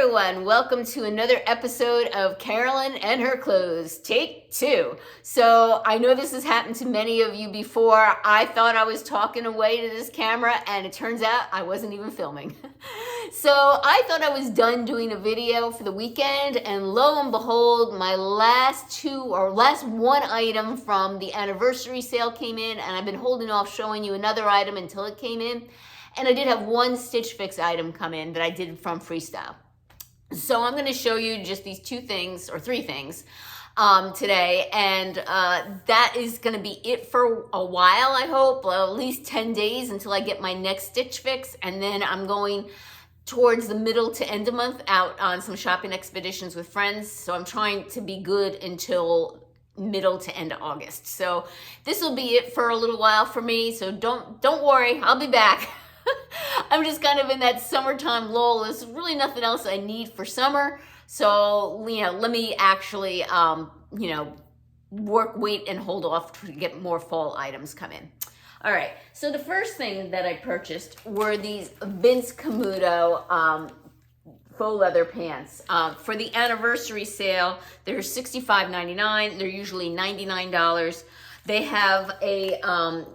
everyone, welcome to another episode of Carolyn and Her Clothes, take 2. So I know this has happened to many of you before. I thought I was talking away to this camera and it turns out I wasn't even filming. So I thought I was done doing a video for the weekend, and lo and behold, my last one item from the anniversary sale came in, and I've been holding off showing you another item until it came in. And I did have one Stitch Fix item come in that I did from Freestyle. So I'm going to show you just these 2 things or 3 things today, and that is going to be it for a while, I hope, at least 10 days until I get my next Stitch Fix, and then I'm going towards the middle to end of month out on some shopping expeditions with friends. So I'm trying to be good until middle to end of August. So this will be it for a little while for me. So don't worry, I'll be back. I'm just kind of in that summertime lull. There's really nothing else I need for summer. So, let me actually, wait and hold off to get more fall items come in. All right, so the first thing that I purchased were these Vince Camuto faux leather pants. For the anniversary sale, they're $65.99. They're usually $99. They have a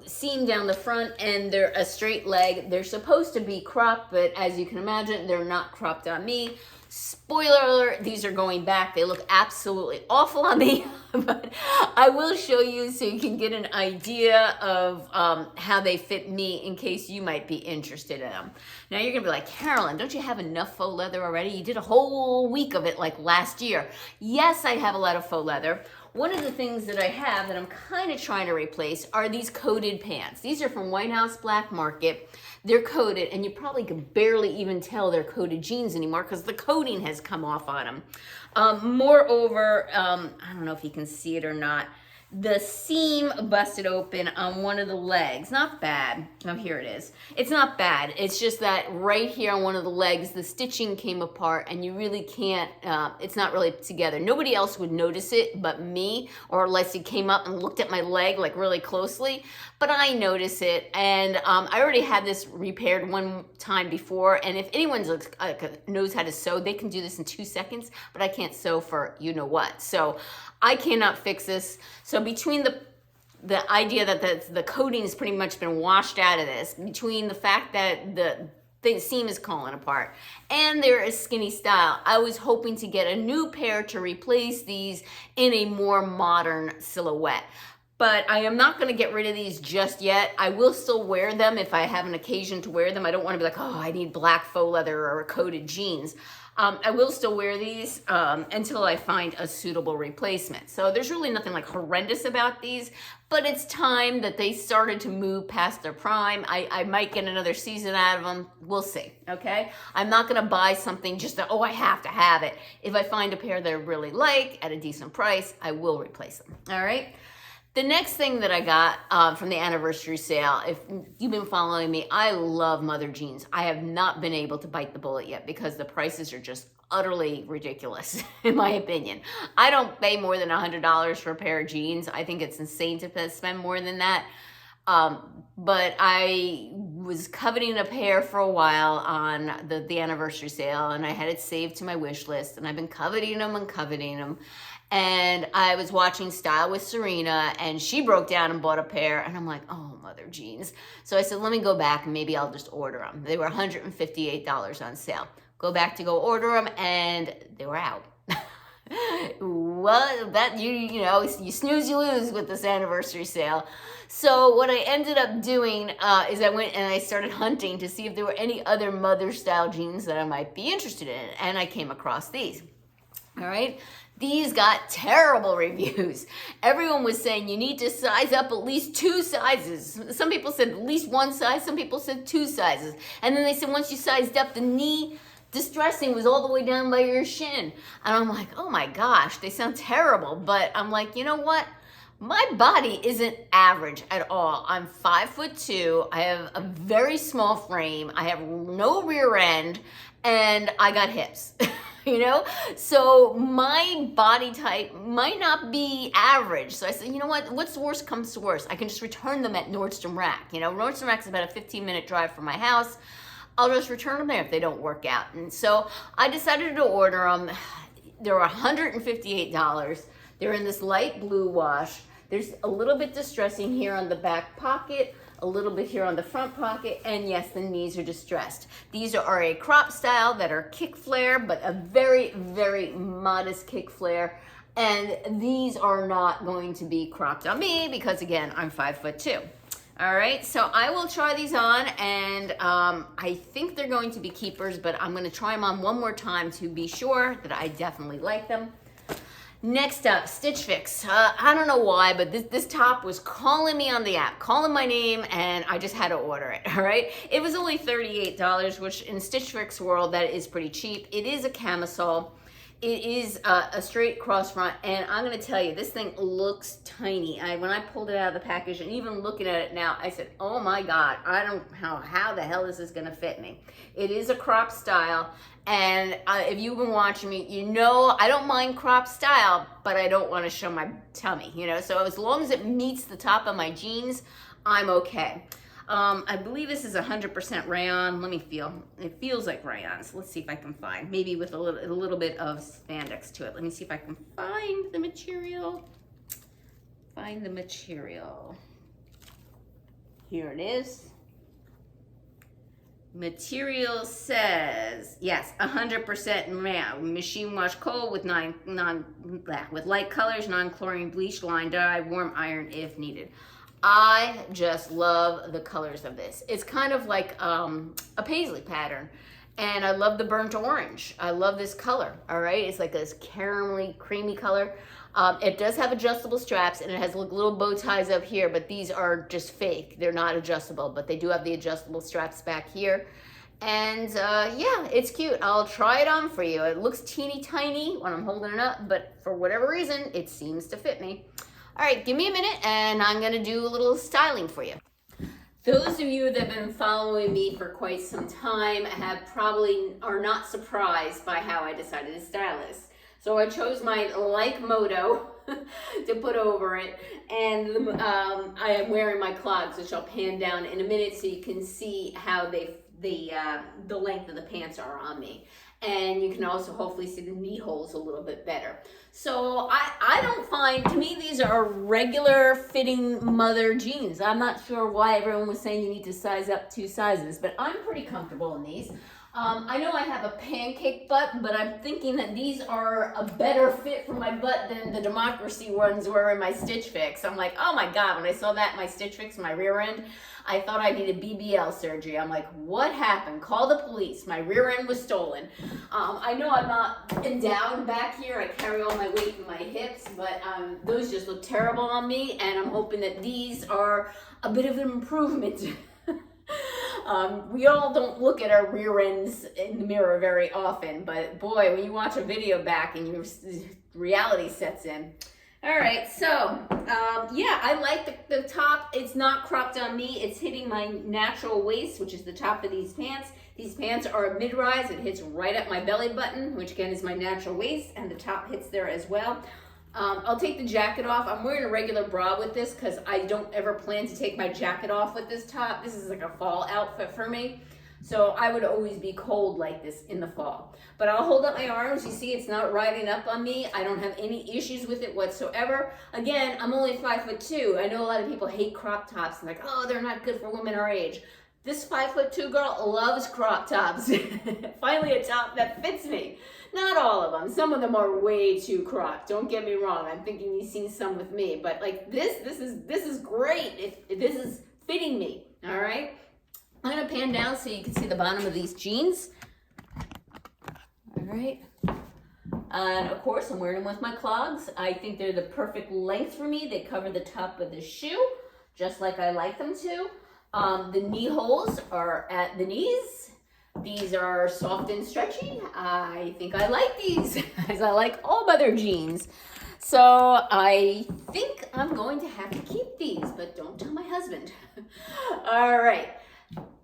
seam down the front and they're a straight leg. They're supposed to be cropped, but as you can imagine, they're not cropped on me. Spoiler alert, these are going back. They look absolutely awful on me, but I will show you so you can get an idea of how they fit me in case you might be interested in them. Now you're gonna be like, Carolyn, don't you have enough faux leather already? You did a whole week of it like last year. Yes, I have a lot of faux leather. One of the things that I have that I'm kind of trying to replace are these coated pants. These are from White House Black Market. They're coated, and you probably can barely even tell they're coated jeans anymore because the coating has come off on them. Moreover, I don't know if you can see it or not, the seam busted open on one of the legs. Not bad. Oh, here it is. It's not bad. It's just that right here on one of the legs, the stitching came apart and you really can't, it's not really together. Nobody else would notice it but me, or unless you came up and looked at my leg like really closely. But I notice it, and I already had this repaired one time before, and if anyone knows how to sew, they can do this in 2 seconds, but I can't sew for you know what. So I cannot fix this. So between the idea that the coating has pretty much been washed out of this, between the fact that the seam is falling apart and they're a skinny style, I was hoping to get a new pair to replace these in a more modern silhouette. But I am not going to get rid of these just yet. I will still wear them if I have an occasion to wear them. I don't want to be like, oh, I need black faux leather or coated jeans. I will still wear these until I find a suitable replacement. So there's really nothing like horrendous about these, but it's time that they started to move past their prime. I might get another season out of them. We'll see, okay? I'm not gonna buy something just that, oh, I have to have it. If I find a pair that I really like at a decent price, I will replace them, all right? The next thing that I got from the anniversary sale, if you've been following me, I love mother jeans. I have not been able to bite the bullet yet because the prices are just utterly ridiculous, in my opinion. I don't pay more than $100 for a pair of jeans. I think it's insane to spend more than that. But I was coveting a pair for a while on the anniversary sale, and I had it saved to my wish list, and I've been coveting them and coveting them. And I was watching Style with Serena, and she broke down and bought a pair, and I'm like, oh, mother jeans. So I said, let me go back and maybe I'll just order them. They were $158 on sale. Go back to go order them, and they were out. Well, that you snooze, you lose with this anniversary sale. So what I ended up doing is I went and I started hunting to see if there were any other mother style jeans that I might be interested in, and I came across these. All right. These got terrible reviews. Everyone was saying you need to size up at least 2 sizes. Some people said at least 1 size. Some people said 2 sizes. And then they said once you sized up, the knee distressing was all the way down by your shin. And I'm like, oh my gosh, they sound terrible. But I'm like, you know what? My body isn't average at all. I'm 5'2". I have a very small frame. I have no rear end, and I got hips. So my body type might not be average. So I said, you know what, what's worst comes to worst? I can just return them at Nordstrom Rack. Nordstrom Rack is about a 15-minute drive from my house. I'll just return them there if they don't work out. And so I decided to order them. They're $158. They're in this light blue wash. There's a little bit distressing here on the back pocket, a little bit here on the front pocket, and yes, the knees are distressed. These are a crop style that are kick flare, but a very, very modest kick flare. And these are not going to be cropped on me because, again, I'm 5'2". All right, so I will try these on, and I think they're going to be keepers, but I'm going to try them on one more time to be sure that I definitely like them. Next up, Stitch Fix. I don't know why, but this top was calling me on the app, calling my name, and I just had to order it, all right? It was only $38, which in Stitch Fix world, that is pretty cheap. It is a camisole. It is a straight cross front, and I'm gonna tell you, this thing looks tiny. When I pulled it out of the package, and even looking at it now, I said, oh my God, I don't know how the hell is this gonna fit me. It is a crop style, and if you've been watching me, you know I don't mind crop style, but I don't wanna show my tummy, you know? So as long as it meets the top of my jeans, I'm okay. I believe this is 100% rayon. Let me feel. It feels like rayon. So let's see if I can find, maybe with a little bit of spandex to it. Let me see if I can find the material. Find the material. Here it is. Material says, yes, 100% rayon. Machine wash cold with with light colors, non-chlorine bleach, line dye, warm iron if needed. I just love the colors of this. It's kind of like a paisley pattern, and I love the burnt orange. I love this color, all right? It's like this caramelly, creamy color. It does have adjustable straps, and it has little bow ties up here, but these are just fake. They're not adjustable, but they do have the adjustable straps back here. And yeah, it's cute. I'll try it on for you. It looks teeny tiny when I'm holding it up, but for whatever reason, it seems to fit me. All right, give me a minute and I'm gonna do a little styling for you. Those of you that have been following me for quite some time are not surprised by how I decided to style this. So I chose my Like Moto to put over it, and I am wearing my clogs, which I'll pan down in a minute so you can see how the length of the pants are on me. And you can also hopefully see the knee holes a little bit better. So I don't find, to me, these are regular fitting mother jeans. I'm not sure why everyone was saying you need to size up 2 sizes, but I'm pretty comfortable in these. I know I have a pancake butt, but I'm thinking that these are a better fit for my butt than the Democracy ones were in my Stitch Fix. I'm like, oh my God, when I saw that in my Stitch Fix, my rear end, I thought I needed BBL surgery. I'm like, what happened? Call the police. My rear end was stolen. I know I'm not endowed back here. I carry all my weight in my hips, but those just look terrible on me, and I'm hoping that these are a bit of an improvement. We all don't look at our rear ends in the mirror very often, but boy, when you watch a video back and reality sets in. All right, so yeah, I like the top. It's not cropped on me. It's hitting my natural waist, which is the top of these pants. These pants are a mid-rise. It hits right at my belly button, which again is my natural waist, and the top hits there as well. I'll take the jacket off. I'm wearing a regular bra with this because I don't ever plan to take my jacket off with this top. This is like a fall outfit for me. So I would always be cold like this in the fall. But I'll hold up my arms. You see, it's not riding up on me. I don't have any issues with it whatsoever. Again, I'm only 5'2". I know a lot of people hate crop tops and like, oh, they're not good for women our age. This 5'2" girl loves crop tops. Finally a top that fits me. Not all of them. Some of them are way too cropped. Don't get me wrong. I'm thinking you've seen some with me, but like this is great. If this is fitting me, all right? I'm gonna pan down so you can see the bottom of these jeans. All right. And of course, I'm wearing them with my clogs. I think they're the perfect length for me. They cover the top of the shoe, just like I like them to. The knee holes are at the knees. These are soft and stretchy. I think I like these, as I like all mother jeans. So I think I'm going to have to keep these, but don't tell my husband. All right,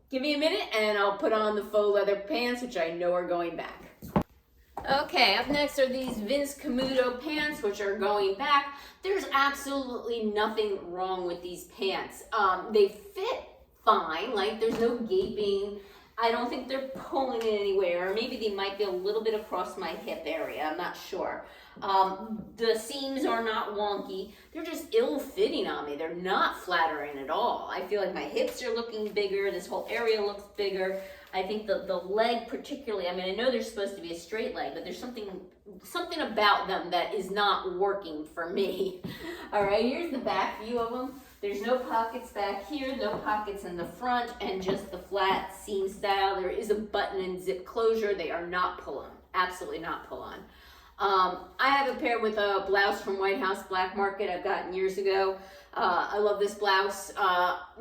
give me a minute and I'll put on the faux leather pants, which I know are going back. Okay, up next are these Vince Camuto pants, which are going back. There's absolutely nothing wrong with these pants. They fit fine, like there's no gaping. I don't think they're pulling it anywhere, or maybe they might be a little bit across my hip area, I'm not sure. The seams are not wonky, they're just ill-fitting on me. They're not flattering at all. I feel like my hips are looking bigger, this whole area looks bigger. I think the leg particularly, I mean, I know they're supposed to be a straight leg, but there's something about them that is not working for me. All right, here's the back view of them. There's no pockets back here, no pockets in the front, and just the flat seam style. There is a button and zip closure. They are not pull-on, absolutely not pull-on. I have a pair with a blouse from White House Black Market I've gotten years ago. I love this blouse.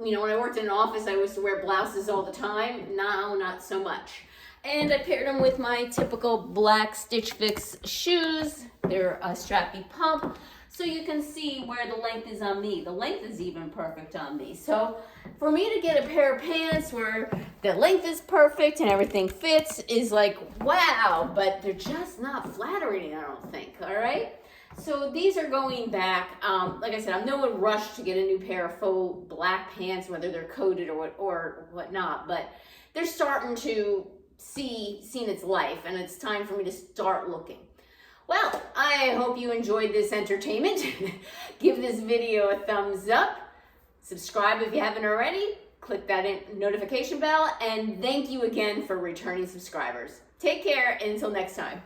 You know, when I worked in an office, I used to wear blouses all the time. Now, not so much. And I paired them with my typical black Stitch Fix shoes. They're a strappy pump. So you can see where the length is on me. The length is even perfect on me. So for me to get a pair of pants where the length is perfect and everything fits is like, wow, but they're just not flattering, I don't think, all right? So these are going back. Like I said, I'm no rush to get a new pair of faux black pants, whether they're coated or whatnot, but they're starting to seen its life, and it's time for me to start looking. Well, I hope you enjoyed this entertainment. Give this video a thumbs up. Subscribe if you haven't already. Click that notification bell, and thank you again for returning subscribers. Take care until next time.